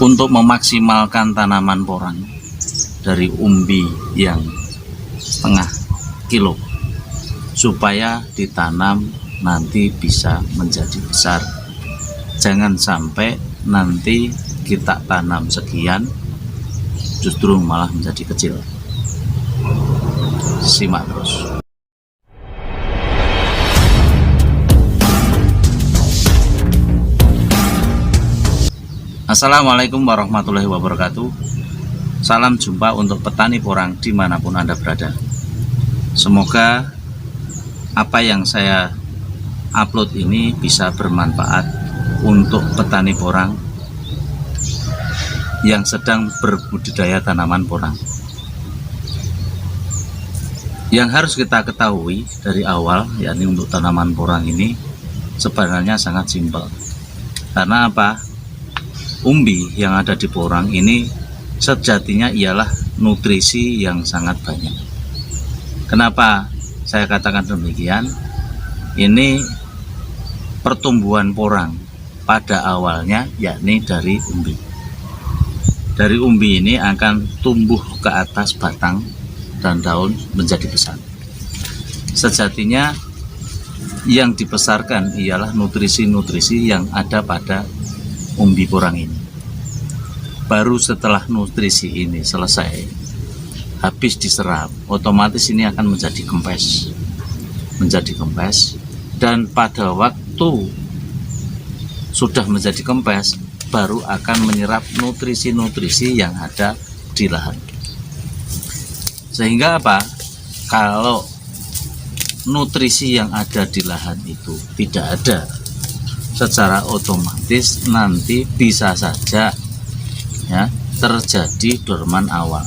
untuk memaksimalkan tanaman porang dari umbi yang setengah kilo supaya ditanam nanti bisa menjadi besar. Jangan sampai nanti kita tanam sekian justru malah menjadi kecil. Simak terus. Assalamualaikum warahmatullahi wabarakatuh. Salam jumpa untuk petani porang dimanapun Anda berada. Semoga apa yang saya upload ini bisa bermanfaat untuk petani porang yang sedang berbudidaya tanaman porang. Yang harus kita ketahui dari awal, yakni untuk tanaman porang ini sebenarnya sangat simpel. Karena apa? Umbi yang ada di porang ini sejatinya ialah nutrisi yang sangat banyak. Kenapa saya katakan demikian? Ini pertumbuhan porang pada awalnya yakni dari umbi. Dari umbi ini akan tumbuh ke atas batang dan daun menjadi besar. Sejatinya yang dibesarkan ialah nutrisi-nutrisi yang ada pada umbi porang ini. Baru setelah nutrisi ini selesai, habis diserap, otomatis ini akan menjadi kempes, dan pada waktu sudah menjadi kempes baru akan menyerap nutrisi-nutrisi yang ada di lahan. Sehingga apa? Kalau nutrisi yang ada di lahan itu tidak ada, secara otomatis nanti bisa saja ya terjadi dorman awal.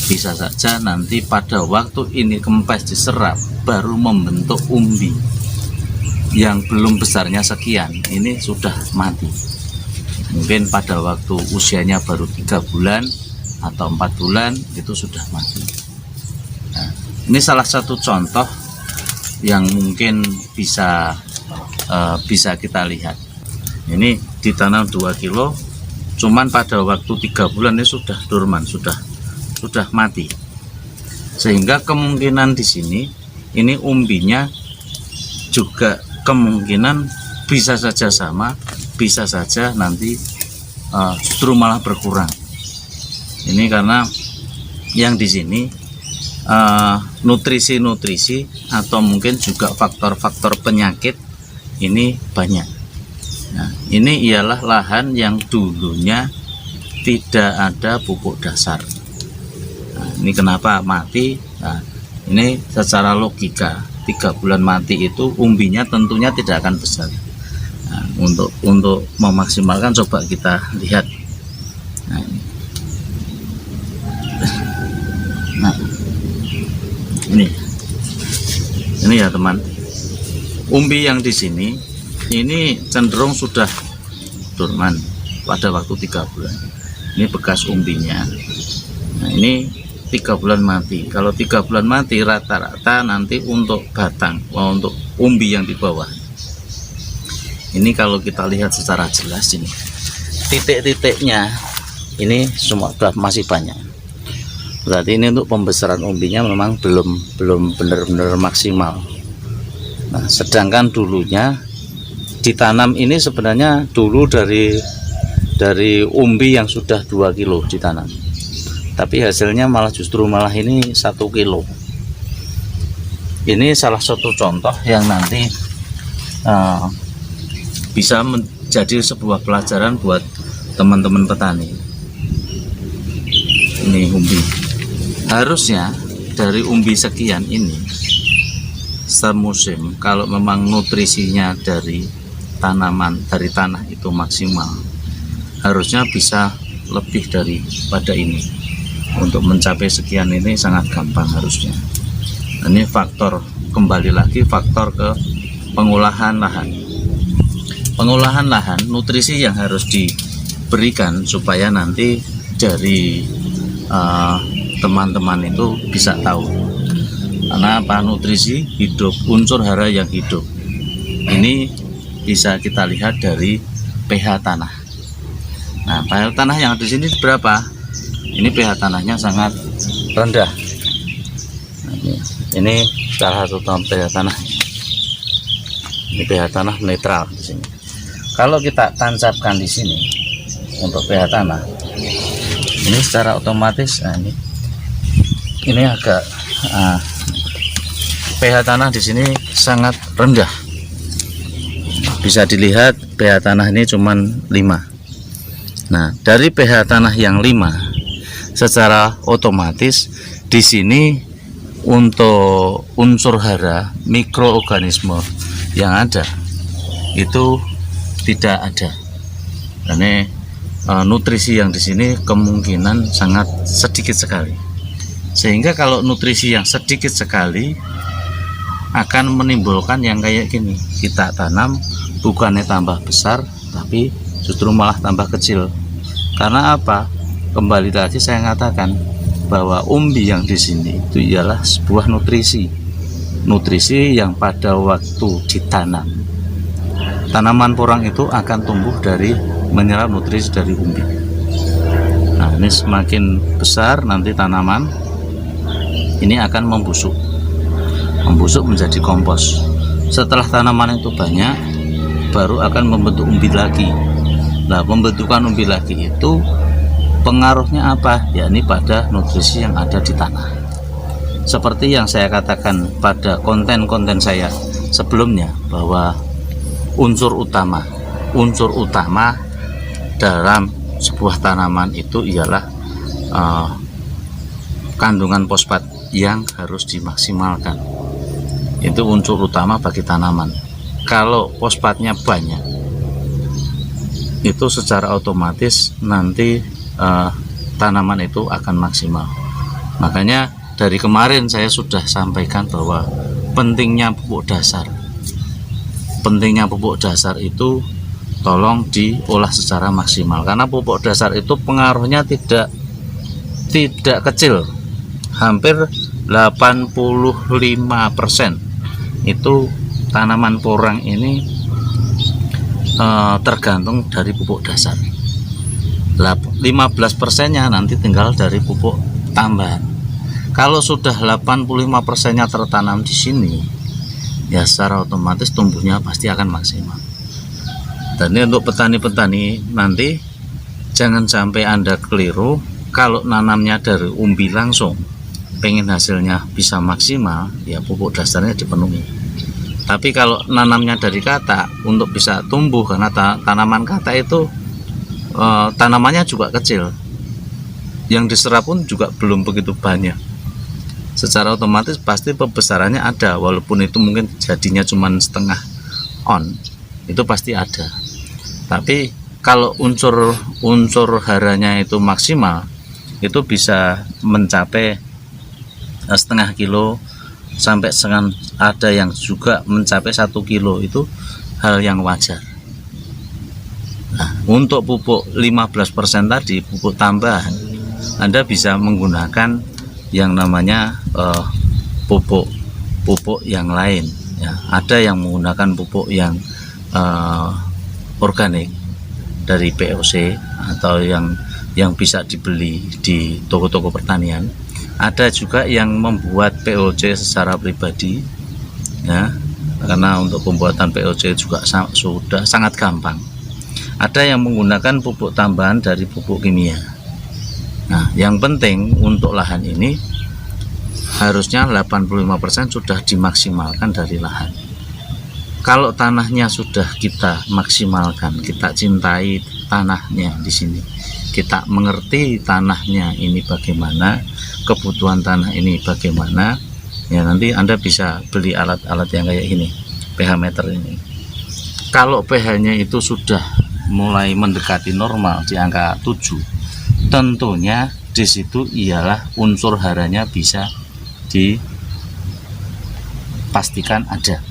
Bisa saja nanti pada waktu ini kempes diserap baru membentuk umbi yang belum besarnya sekian, ini sudah mati. Mungkin pada waktu usianya baru 3 bulan atau 4 bulan itu sudah mati. Nah, ini salah satu contoh yang mungkin bisa kita lihat. Ini ditanam 2 kilo, cuman pada waktu 3 bulan ini sudah dorman, sudah mati. Sehingga kemungkinan di sini ini umbinya juga kemungkinan bisa saja sama, bisa saja nanti justru malah berkurang. Ini karena yang di sini nutrisi-nutrisi atau mungkin juga faktor-faktor penyakit ini banyak. Nah, ini ialah lahan yang dulunya tidak ada pupuk dasar. Nah, ini kenapa mati? Nah, ini secara logika 3 bulan mati itu umbinya tentunya tidak akan besar. Nah, untuk memaksimalkan coba kita lihat. Nah, ini ya teman. Umbi yang di sini ini cenderung sudah dorman pada waktu 3 bulan. Ini bekas umbinya. Nah, ini 3 bulan mati. Kalau 3 bulan mati rata-rata nanti untuk batang, untuk umbi yang di bawah. Ini kalau kita lihat secara jelas ini titik-titiknya ini semua masih banyak. Berarti ini untuk pembesaran umbinya memang belum benar-benar maksimal. Nah, sedangkan dulunya ditanam ini sebenarnya dulu dari umbi yang sudah 2 kilo ditanam, tapi hasilnya justru malah ini 1 kilo. Ini salah satu contoh yang nanti bisa menjadi sebuah pelajaran buat teman-teman petani. Ini umbi, harusnya dari umbi sekian ini semusim kalau memang nutrisinya dari tanah itu maksimal, harusnya bisa lebih daripada ini. Untuk mencapai sekian ini sangat gampang harusnya. Ini faktor, kembali lagi faktor ke pengolahan lahan. Pengolahan lahan, nutrisi yang harus diberikan supaya nanti dari teman-teman itu bisa tahu. Karena apa? Nutrisi hidup, unsur hara yang hidup. Ini bisa kita lihat dari pH tanah. Nah, pH tanah yang di sini berapa? Ini pH tanahnya sangat rendah. Nah, ini salah satu pH tanah. Ini pH tanah netral di sini. Kalau kita tancapkan di sini untuk pH tanah, ini secara otomatis, nah ini agak pH tanah di sini sangat rendah. Bisa dilihat pH tanah ini cuman 5. Nah, dari pH tanah yang 5, secara otomatis di sini untuk unsur hara mikroorganisme yang ada itu tidak ada. Karena nutrisi yang di sini kemungkinan sangat sedikit sekali. Sehingga kalau nutrisi yang sedikit sekali akan menimbulkan yang kayak gini. Kita tanam bukannya tambah besar, tapi justru malah tambah kecil. Karena apa? Kembali tadi saya katakan bahwa umbi yang di sini itu ialah sebuah nutrisi yang pada waktu ditanam, tanaman porang itu akan tumbuh dari menyerap nutrisi dari umbi. Nah, ini semakin besar nanti tanaman ini akan membusuk menjadi kompos. Setelah tanaman itu banyak, baru akan membentuk umbi lagi. Nah, pembentukan umbi lagi itu pengaruhnya apa? Yakni pada nutrisi yang ada di tanah. Seperti yang saya katakan pada konten-konten saya sebelumnya, bahwa unsur utama dalam sebuah tanaman itu ialah kandungan fosfat yang harus dimaksimalkan. Itu unsur utama bagi tanaman. Kalau fosfatnya banyak, itu secara otomatis nanti tanaman itu akan maksimal. Makanya dari kemarin saya sudah sampaikan bahwa pentingnya pupuk dasar. Pentingnya pupuk dasar itu tolong diolah secara maksimal, karena pupuk dasar itu pengaruhnya tidak kecil. Hampir 85% itu tanaman porang ini tergantung dari pupuk dasar. 15%-nya nanti tinggal dari pupuk tambahan. Kalau sudah 85%-nya tertanam di sini, ya secara otomatis tumbuhnya pasti akan maksimal. Dan ini untuk petani-petani nanti jangan sampai Anda keliru. Kalau nanamnya dari umbi langsung, pengen hasilnya bisa maksimal, ya pupuk dasarnya dipenuhi. Tapi kalau nanamnya dari kata, untuk bisa tumbuh, karena tanaman kata itu tanamannya juga kecil, yang diserap pun juga belum begitu banyak. Secara otomatis pasti pembesarannya ada, walaupun itu mungkin jadinya cuma setengah on, itu pasti ada. Tapi kalau unsur haranya itu maksimal, itu bisa mencapai setengah kilo sampai ada yang juga mencapai 1 kilo. Itu hal yang wajar. Nah, untuk pupuk 15% tadi, pupuk tambahan, Anda bisa menggunakan yang namanya pupuk yang lain ya. Ada yang menggunakan pupuk yang organik dari POC atau yang bisa dibeli di toko-toko pertanian. Ada juga yang membuat POC secara pribadi ya, karena untuk pembuatan POC juga sudah sangat gampang. Ada yang menggunakan pupuk tambahan dari pupuk kimia. Nah, yang penting untuk lahan ini harusnya 85% sudah dimaksimalkan dari lahan. Kalau tanahnya sudah kita maksimalkan, kita cintai tanahnya di sini, kita mengerti tanahnya ini bagaimana, kebutuhan tanah ini bagaimana, ya nanti Anda bisa beli alat-alat yang kayak ini, pH meter ini. Kalau pH-nya itu sudah mulai mendekati normal di angka 7, tentunya di situ ialah unsur haranya bisa dipastikan ada.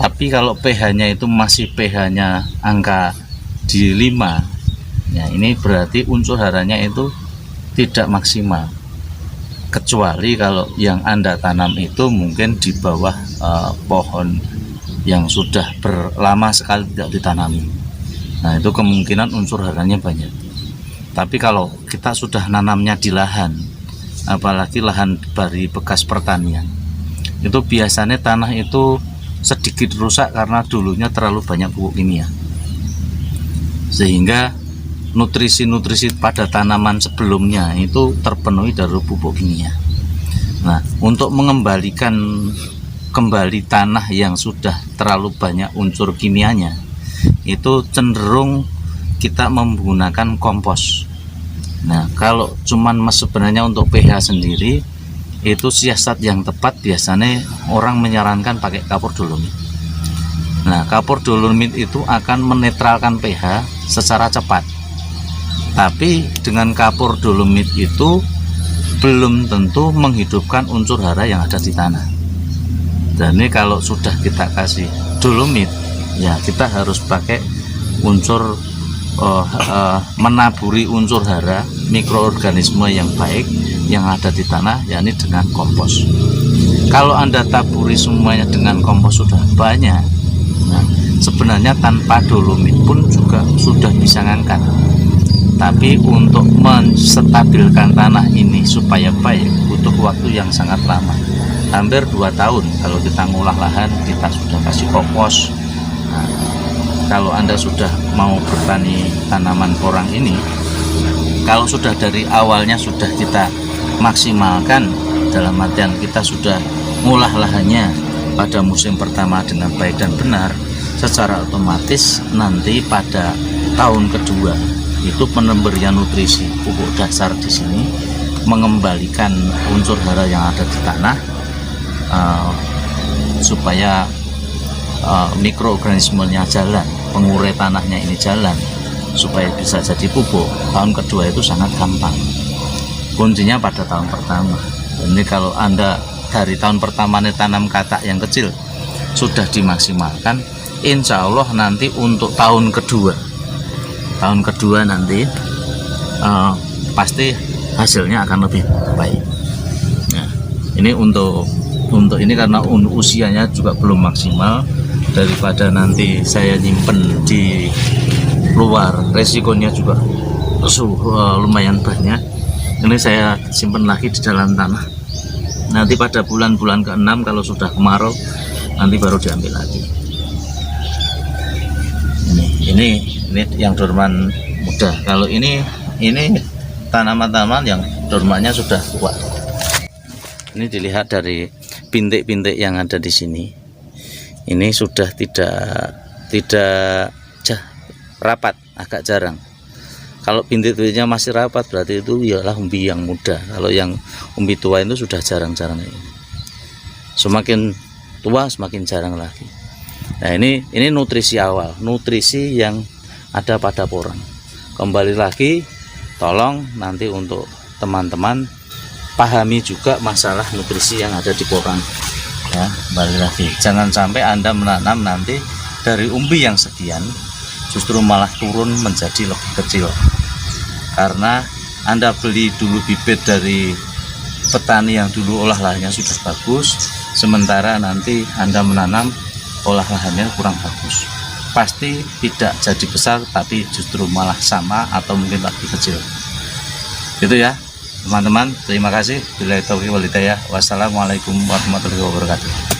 Tapi kalau pH-nya itu masih pH-nya angka di 5, ya ini berarti unsur haranya itu tidak maksimal. Kecuali kalau yang Anda tanam itu mungkin di bawah pohon yang sudah lama sekali tidak ditanami. Nah, itu kemungkinan unsur haranya banyak. Tapi kalau kita sudah nanamnya di lahan, apalagi lahan dari bekas pertanian, itu biasanya tanah itu sedikit rusak karena dulunya terlalu banyak pupuk kimia, sehingga nutrisi-nutrisi pada tanaman sebelumnya itu terpenuhi dari pupuk kimia. Nah, untuk mengembalikan kembali tanah yang sudah terlalu banyak unsur kimianya, itu cenderung kita menggunakan kompos. Nah, kalau cuman sebenarnya untuk pH sendiri, itu siasat yang tepat biasanya orang menyarankan pakai kapur dolomit. Nah, kapur dolomit itu akan menetralkan pH secara cepat. Tapi dengan kapur dolomit itu belum tentu menghidupkan unsur hara yang ada di tanah. Dan ini kalau sudah kita kasih dolomit, ya kita harus pakai unsur menaburi unsur hara mikroorganisme yang baik yang ada di tanah, yakni dengan kompos. Kalau Anda taburi semuanya dengan kompos sudah banyak, nah, sebenarnya tanpa dolomit pun juga sudah bisa ngangkat. Tapi untuk menstabilkan tanah ini supaya baik butuh waktu yang sangat lama, hampir 2 tahun. Kalau kita ngolah lahan, kita sudah kasih kompos. Nah, kalau Anda sudah mau bertani tanaman porang ini, kalau sudah dari awalnya sudah kita maksimalkan, dalam artian kita sudah ngolah lahannya pada musim pertama dengan baik dan benar, secara otomatis nanti pada tahun kedua itu pemberian nutrisi pupuk dasar di sini mengembalikan unsur hara yang ada di tanah, supaya mikroorganismenya jalan, pengurai tanahnya ini jalan, supaya bisa jadi pupuk. Tahun kedua itu sangat gampang, kuncinya pada tahun pertama. Ini kalau Anda dari tahun pertama tanam katak yang kecil sudah dimaksimalkan, insya Allah nanti untuk tahun kedua nanti pasti hasilnya akan lebih baik. Nah, ini untuk ini karena usianya juga belum maksimal, daripada nanti saya nyimpen di luar resikonya juga lumayan banyak. Ini saya simpan lagi di dalam tanah. Nanti pada bulan-bulan ke-6 kalau sudah kemarau, nanti baru diambil lagi. Ini yang dorman muda. Kalau ini tanaman-tanaman yang dormannya sudah kuat. Ini dilihat dari bintik-bintik yang ada di sini. Ini sudah tidak rapat, agak jarang. Kalau bintik-bintiknya masih rapat, berarti itu ialah umbi yang muda. Kalau yang umbi tua itu sudah jarang-jarang ini. Semakin tua semakin jarang lagi. Nah, ini nutrisi awal, nutrisi yang ada pada porang. Kembali lagi, tolong nanti untuk teman-teman pahami juga masalah nutrisi yang ada di porang. Ya, kembali lagi, jangan sampai Anda menanam nanti dari umbi yang sekian justru malah turun menjadi lebih kecil, karena Anda beli dulu bibit dari petani yang dulu olah lahannya sudah bagus, sementara nanti Anda menanam olah lahannya kurang bagus, pasti tidak jadi besar, tapi justru malah sama atau mungkin lebih kecil. Gitu ya teman-teman, terima kasih. Billahi taufiq wal hidayah. Wassalamualaikum warahmatullahi wabarakatuh.